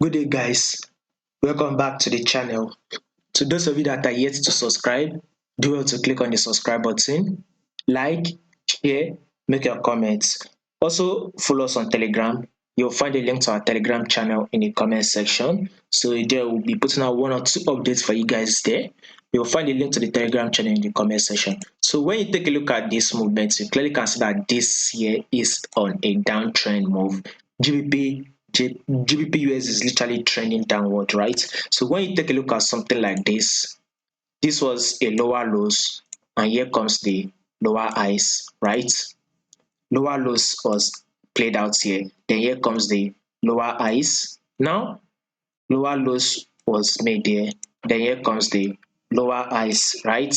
Good day, guys. Welcome back to the channel. To those of you that are yet to subscribe, do well to click on the subscribe button, like, share, make your comments. Also, follow us on Telegram. You'll find a link to our Telegram channel in the comment section. So there will be putting out one or two updates for you guys there. You'll find a link to the Telegram channel in the comment section. So when you take a look at this movement, you clearly can see that this here is on a downtrend move. GBPUS is literally trending downward, right? So when you take a look at something like this was a lower lows, and here comes the lower highs, right? Lower lows was played out here. Then here comes the lower highs. Now, lower lows was made here. Then here comes the lower highs, right?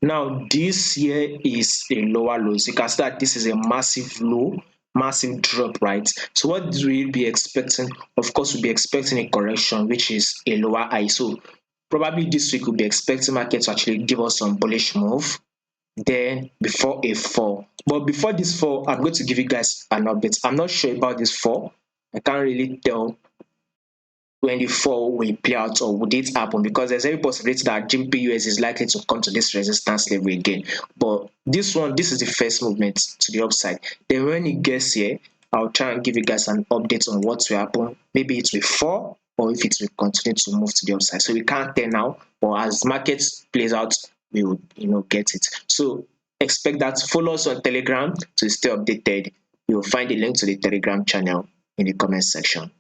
Now, this here is a lower low. So you can see that this is a massive low, massive drop, right? So what do we be expecting? Of course, we'll be expecting a correction, which is a lower high. So probably this week we'll be expecting market to actually give us some bullish move, then before a fall. But before this fall, I'm going to give you guys an update. I'm not sure about this fall. I can't really tell when the fall will play out or would it happen, because there's every possibility that GBPUS is likely to come to this resistance level again. But this is the first movement to the upside. Then when it gets here, I'll try and give you guys an update on what will happen. Maybe it will fall or if it will continue to move to the upside. So we can't tell now, but as markets plays out, we will get it. So expect that. Follow us on Telegram to stay updated. You will find the link to the Telegram channel in the comment section.